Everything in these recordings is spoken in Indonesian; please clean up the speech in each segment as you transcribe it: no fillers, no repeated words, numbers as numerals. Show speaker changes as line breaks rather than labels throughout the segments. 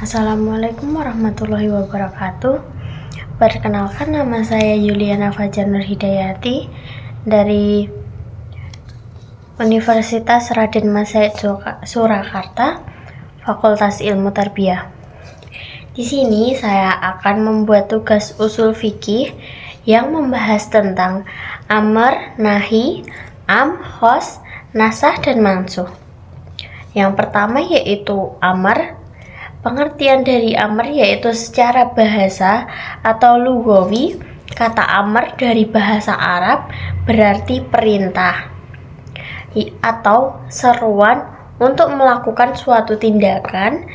Assalamualaikum warahmatullahi wabarakatuh. Perkenalkan, nama saya Yuliana Fajar Nurhidayati dari Universitas Raden Mas Said Surakarta, Fakultas Ilmu Tarbiyah. Di sini saya akan membuat tugas usul fikih yang membahas tentang amar, nahi, khos, nasah, dan mansuh. Yang pertama yaitu amar. Pengertian dari amar yaitu secara bahasa atau lugawi, kata amar dari bahasa Arab berarti perintah atau seruan untuk melakukan suatu tindakan,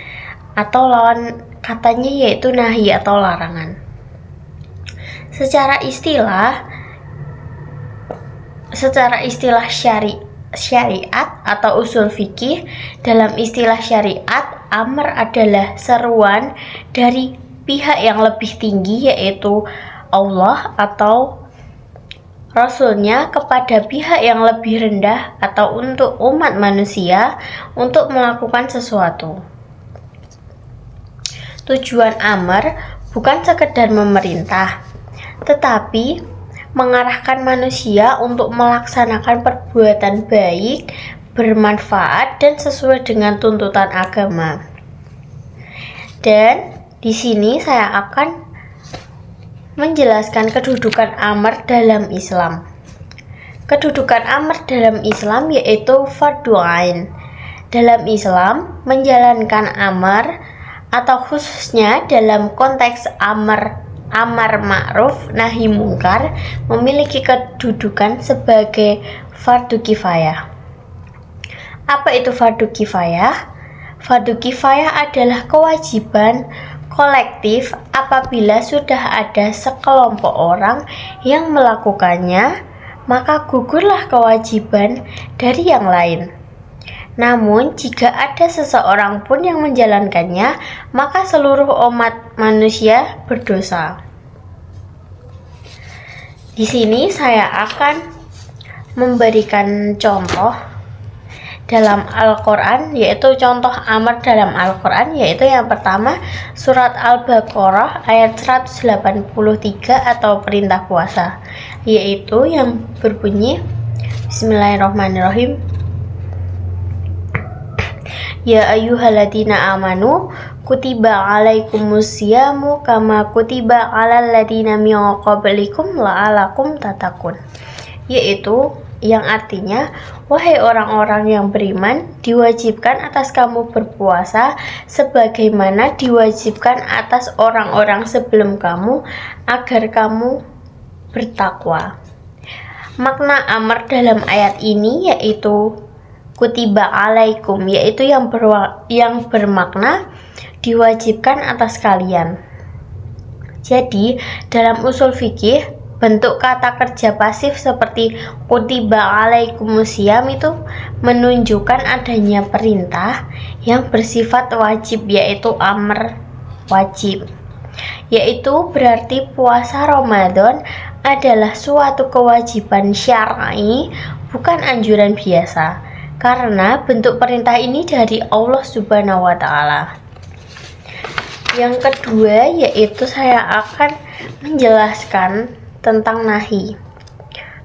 atau lawan katanya yaitu nahi atau larangan. Secara istilah syariat atau usul fikih, dalam istilah syariat, amar adalah seruan dari pihak yang lebih tinggi yaitu Allah atau Rasulnya kepada pihak yang lebih rendah atau untuk umat manusia untuk melakukan sesuatu. Tujuan amar bukan sekedar memerintah, tetapi mengarahkan manusia untuk melaksanakan perbuatan baik, bermanfaat, dan sesuai dengan tuntutan agama. Dan di sini saya akan menjelaskan kedudukan amar dalam Islam. Kedudukan amar dalam Islam yaitu fardhu ain. Dalam Islam, menjalankan amar atau khususnya dalam konteks amar ma'ruf nahi mungkar memiliki kedudukan sebagai fardu kifayah. Apa itu fardu kifayah? Fardu kifayah adalah kewajiban kolektif apabila sudah ada sekelompok orang yang melakukannya, maka gugurlah kewajiban dari yang lain. Namun, jika ada seseorang pun yang menjalankannya, maka seluruh umat manusia berdosa. Di sini saya akan memberikan contoh dalam Al-Quran, yaitu contoh amar dalam Al-Quran, yaitu yang pertama surat Al-Baqarah ayat 183 atau perintah puasa, yaitu yang berbunyi Bismillahirrahmanirrahim. Ya ayyuhalladzina amanu kutiba alaikumusyamu kama kutiba alal ladzina min qablikum la'alakum tattaqun, yaitu yang artinya, wahai orang-orang yang beriman, diwajibkan atas kamu berpuasa sebagaimana diwajibkan atas orang-orang sebelum kamu agar kamu bertakwa. Makna amar dalam ayat ini yaitu kutiba alaikum, yaitu yang bermakna diwajibkan atas kalian. Jadi dalam usul fikih, bentuk kata kerja pasif seperti kutiba alaikumusiyam itu menunjukkan adanya perintah yang bersifat wajib, yaitu amar wajib, yaitu berarti puasa Ramadan adalah suatu kewajiban syar'i, bukan anjuran biasa, karena bentuk perintah ini dari Allah Subhanahu wa Ta'ala. Yang kedua yaitu saya akan menjelaskan tentang nahi.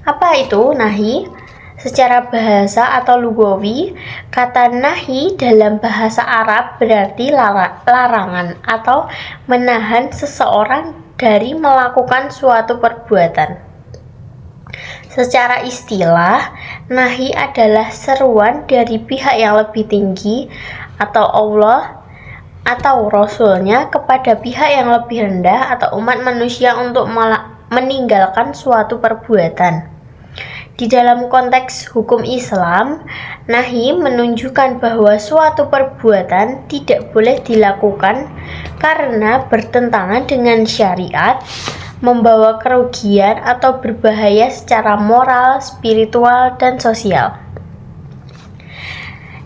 Apa itu nahi? Secara bahasa atau lugawi, kata nahi dalam bahasa Arab berarti larangan atau menahan seseorang dari melakukan suatu perbuatan. Secara istilah, nahi adalah seruan dari pihak yang lebih tinggi atau Allah atau Rasulnya kepada pihak yang lebih rendah atau umat manusia untuk meninggalkan suatu perbuatan. Di dalam konteks hukum Islam, nahi menunjukkan bahwa suatu perbuatan tidak boleh dilakukan karena bertentangan dengan syariat, membawa kerugian atau berbahaya secara moral, spiritual, dan sosial.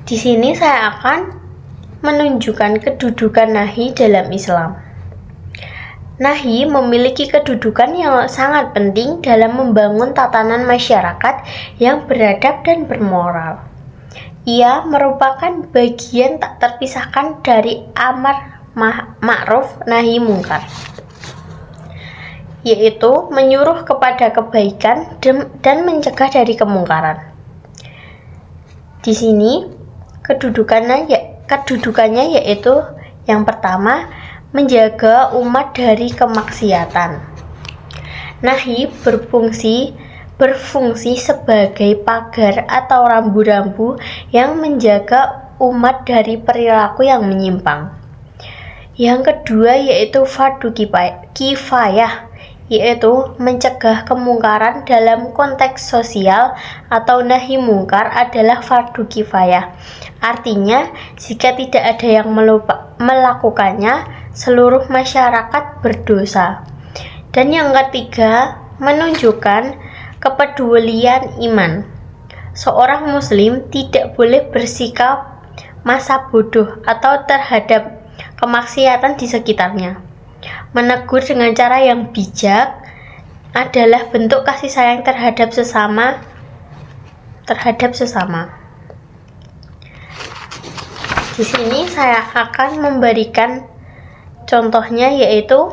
Di sini saya akan menunjukkan kedudukan nahi dalam Islam. Nahi memiliki kedudukan yang sangat penting dalam membangun tatanan masyarakat yang beradab dan bermoral. Ia merupakan bagian tak terpisahkan dari amar ma'ruf nahi mungkar, yaitu menyuruh kepada kebaikan dan mencegah dari kemungkaran. Di sini kedudukannya yaitu yang pertama, menjaga umat dari kemaksiatan. Nahi berfungsi sebagai pagar atau rambu-rambu yang menjaga umat dari perilaku yang menyimpang. Yang kedua yaitu fardu kifayah, yaitu mencegah kemungkaran dalam konteks sosial, atau nahi mungkar adalah fardu kifayah. Artinya, jika tidak ada yang melakukannya, seluruh masyarakat berdosa. Dan yang ketiga, menunjukkan kepedulian iman. Seorang muslim tidak boleh bersikap masa bodoh atau terhadap kemaksiatan di sekitarnya. Menegur dengan cara yang bijak adalah bentuk kasih sayang terhadap sesama. Di sini saya akan memberikan contohnya, yaitu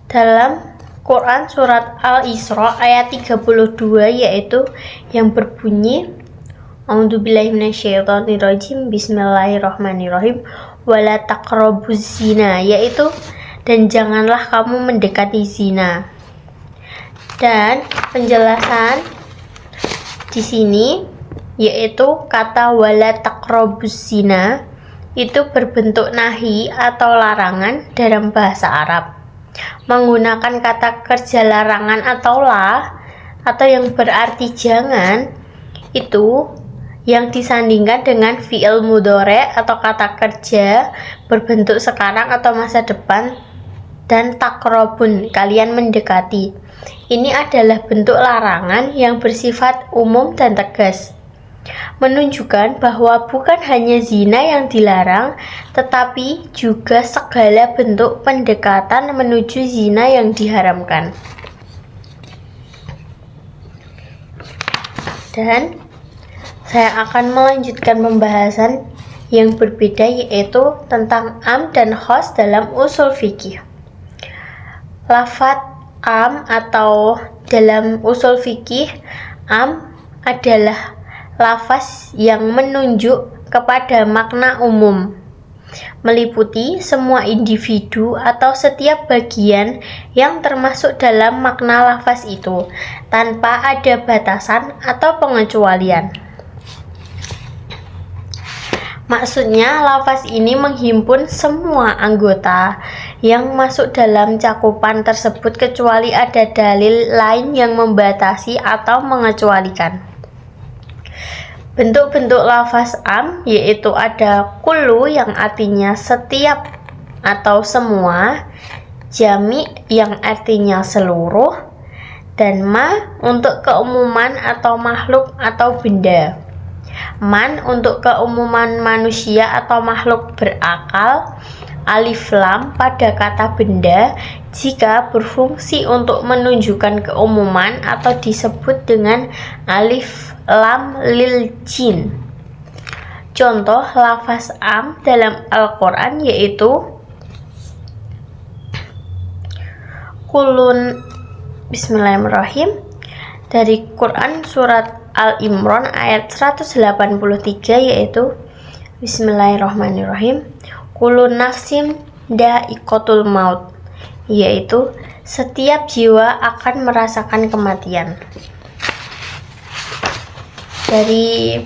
dalam Quran surat Al-Isra ayat 32, yaitu yang berbunyi A'udzubillahi minasyaitonirrajim, bismillahirrahmanirrahim, wala taqrabuz zina, yaitu dan janganlah kamu mendekati zina. Dan penjelasan di sini yaitu kata wala taqrabuz zina itu berbentuk nahi atau larangan dalam bahasa Arab. Menggunakan kata kerja larangan atau la, atau yang berarti jangan, itu yang disandingkan dengan fi'il mudhari atau kata kerja berbentuk sekarang atau masa depan, dan takrobun, kalian mendekati. Ini adalah bentuk larangan yang bersifat umum dan tegas, menunjukkan bahwa bukan hanya zina yang dilarang, tetapi juga segala bentuk pendekatan menuju zina yang diharamkan. Dan saya akan melanjutkan pembahasan yang berbeda, yaitu tentang am dan khos dalam usul fikih. Lafadz am atau dalam usul fikih, am adalah lafaz yang menunjuk kepada makna umum, meliputi semua individu atau setiap bagian yang termasuk dalam makna lafaz itu, tanpa ada batasan atau pengecualian. Maksudnya, lafaz ini menghimpun semua anggota yang masuk dalam cakupan tersebut kecuali ada dalil lain yang membatasi atau mengecualikan. Bentuk-bentuk lafaz am yaitu ada kullu yang artinya setiap atau semua, jami yang artinya seluruh, dan ma untuk keumuman atau makhluk atau benda. Man untuk keumuman manusia atau makhluk berakal. Alif lam pada kata benda jika berfungsi untuk menunjukkan keumuman atau disebut dengan alif lam lil jin. Contoh lafaz am dalam Al-Quran yaitu kulun. Bismillahirrahmanirrahim, dari Quran surat Al-Imran ayat 183, yaitu Bismillahirrahmanirrahim, kulun nafsin da'iqatul maut, yaitu setiap jiwa akan merasakan kematian. Dari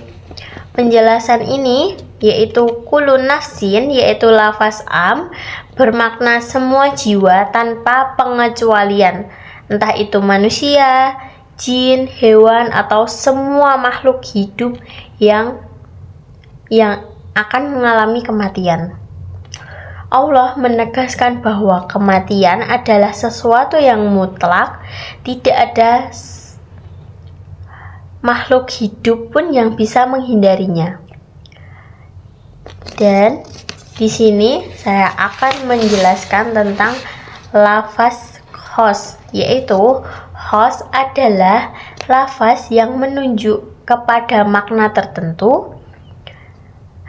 penjelasan ini, yaitu kulun nafsin, yaitu lafaz am, bermakna semua jiwa tanpa pengecualian, entah itu manusia, jin, hewan, atau semua makhluk hidup yang akan mengalami kematian. Allah menegaskan bahwa kematian adalah sesuatu yang mutlak, tidak ada makhluk hidup pun yang bisa menghindarinya. Dan di sini saya akan menjelaskan tentang lafaz khos, yaitu khos adalah lafaz yang menunjuk kepada makna tertentu,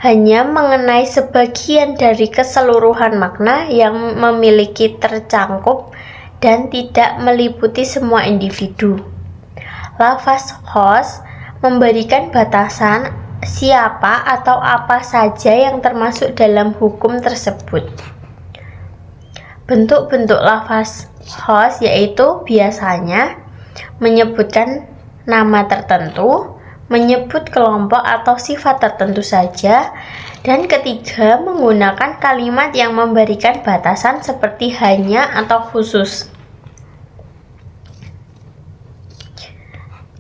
hanya mengenai sebagian dari keseluruhan makna yang memiliki tercangkup dan tidak meliputi semua individu. Lafaz khos memberikan batasan siapa atau apa saja yang termasuk dalam hukum tersebut. Bentuk-bentuk lafaz khos yaitu biasanya menyebutkan nama tertentu, menyebut kelompok atau sifat tertentu saja, dan ketiga menggunakan kalimat yang memberikan batasan seperti hanya atau khusus.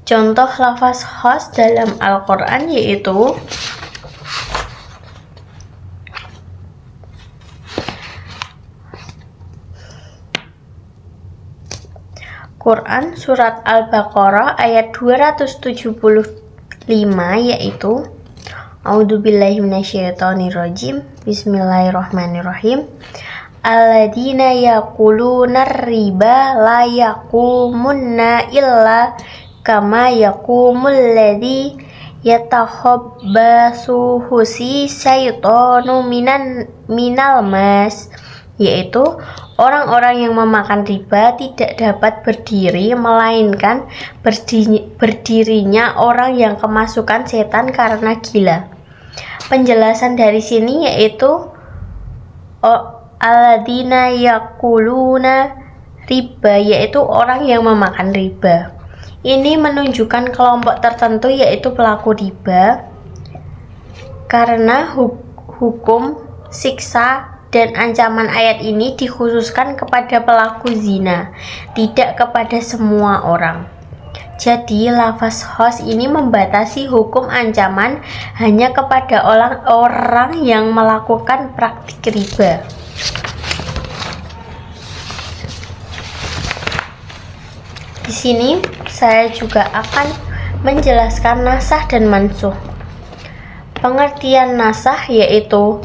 Contoh lafaz khos dalam Al-Quran yaitu Quran Surat Al-Baqarah ayat 275 yaitu A'udzubillahi minasyaitonirrajim. Bismillahirrahmanirrahim. Alladzina yaquluna riba la yaqumunna illa kama yaqumul ladzi yatakhabbasuhu syaitanu minal mas, yaitu orang-orang yang memakan riba tidak dapat berdiri melainkan berdirinya orang yang kemasukan setan karena gila. Penjelasan dari sini yaitu alladzina yaquluna riba, yaitu orang yang memakan riba. Ini menunjukkan kelompok tertentu yaitu pelaku riba, karena hukum, siksa, dan ancaman ayat ini dikhususkan kepada pelaku zina, tidak kepada semua orang. Jadi lafaz khos ini membatasi hukum ancaman hanya kepada orang-orang yang melakukan praktik riba. Di sini saya juga akan menjelaskan nasakh dan mansukh. Pengertian nasakh yaitu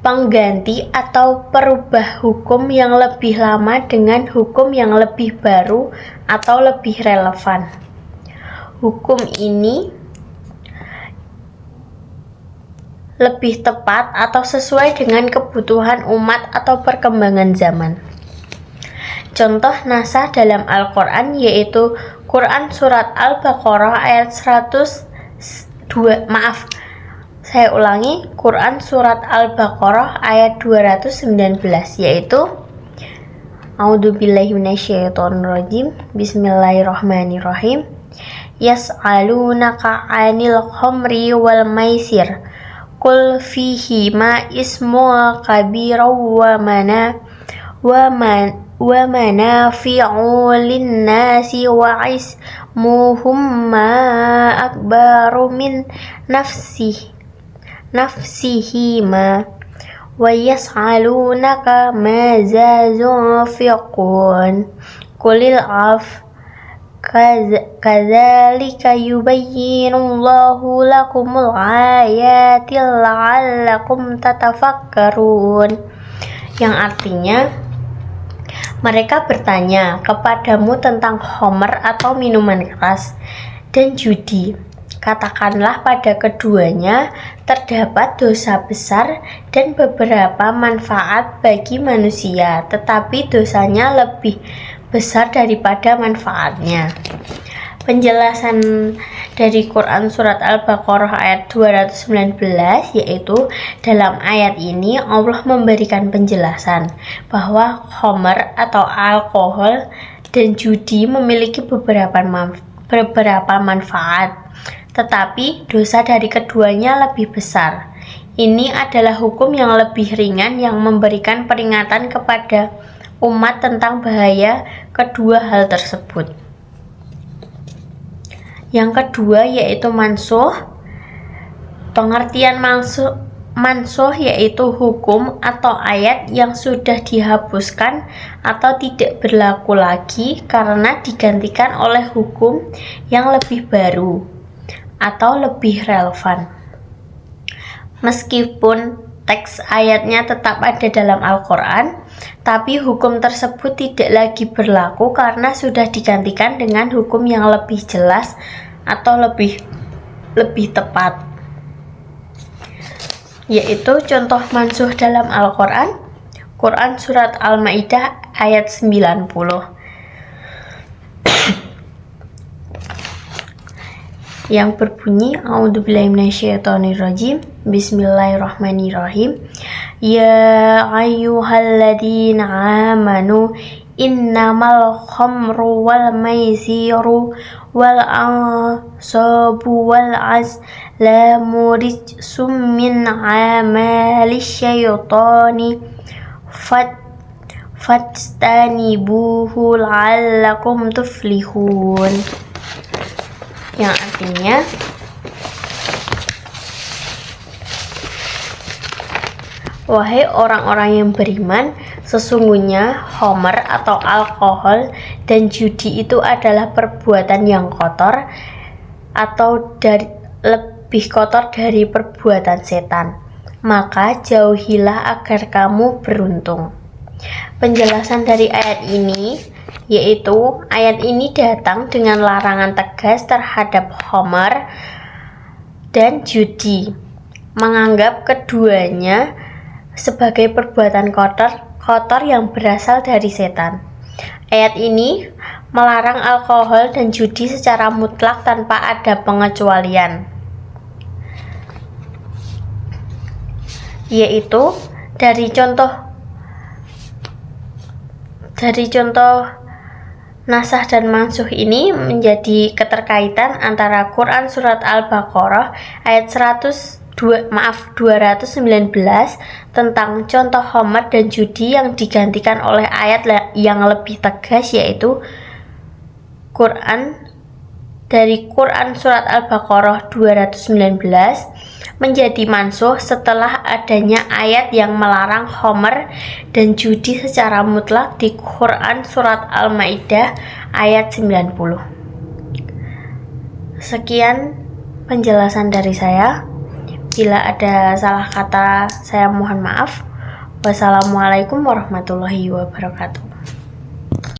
pengganti atau perubah hukum yang lebih lama dengan hukum yang lebih baru atau lebih relevan. Hukum ini lebih tepat atau sesuai dengan kebutuhan umat atau perkembangan zaman. Contoh nasakh dalam Al-Quran yaitu Quran Surat Al-Baqarah ayat 102. Saya ulangi, Quran Surat Al-Baqarah ayat 219 yaitu A'udzubillahi minasyaitonirrajim. Bismillahirrahmanirrahim. Yas'alunaka 'anil khamri wal maisir qul fihima ismu kabiran wa manafi'u lin-nasi wa ismuhumma akbaru min nafsihima wa yas'alunaka maza yunfiqun qulil af kadzalika yubayyinullahu lakumul ayati la'allakum tatafakkarun, yang artinya mereka bertanya kepadamu tentang khamr atau minuman keras dan judi. Katakanlah pada keduanya terdapat dosa besar dan beberapa manfaat bagi manusia, tetapi dosanya lebih besar daripada manfaatnya. Penjelasan dari Quran Surat Al-Baqarah ayat 219 yaitu dalam ayat ini Allah memberikan penjelasan bahwa khamr atau alkohol dan judi memiliki beberapa manfaat, tetapi dosa dari keduanya lebih besar. Ini adalah hukum yang lebih ringan yang memberikan peringatan kepada umat tentang bahaya kedua hal tersebut. Yang kedua yaitu mansukh. Pengertian mansukh yaitu hukum atau ayat yang sudah dihapuskan atau tidak berlaku lagi karena digantikan oleh hukum yang lebih baru atau lebih relevan. Meskipun teks ayatnya tetap ada dalam Al-Quran, tapi hukum tersebut tidak lagi berlaku karena sudah digantikan dengan hukum yang lebih jelas atau lebih tepat. yaitu contoh mansuh dalam Al-Quran, Quran Surat Al-Ma'idah ayat 90. Yang berbunyi A'udzubillahi minasyaitonirrajim. Bismillahirrahmanirrahim. Ya ayyuhalladzina amanu innamal khamru wal maisiru wal ansabu wal azlamu rijsum min amalis syaitani fajtanibuhu la'allakum tuflihun. Yang artinya, wahai orang-orang yang beriman, sesungguhnya khamr atau alkohol dan judi itu adalah perbuatan yang kotor atau lebih kotor dari perbuatan setan. Maka jauhilah agar kamu beruntung. Penjelasan dari ayat ini yaitu ayat ini datang dengan larangan tegas terhadap khamr dan judi, menganggap keduanya sebagai perbuatan kotor yang berasal dari setan. Ayat ini melarang alkohol dan judi secara mutlak tanpa ada pengecualian, yaitu dari contoh nasah dan mansuh ini menjadi keterkaitan antara Quran Surat Al-Baqarah ayat 219 tentang contoh khamr dan judi yang digantikan oleh ayat yang lebih tegas, yaitu Quran Surat Al-Baqarah 219 menjadi mansuh setelah adanya ayat yang melarang khamr dan judi secara mutlak di Quran Surat Al-Ma'idah ayat 90. Sekian penjelasan dari saya. Bila ada salah kata, saya mohon maaf. Wassalamualaikum warahmatullahi wabarakatuh.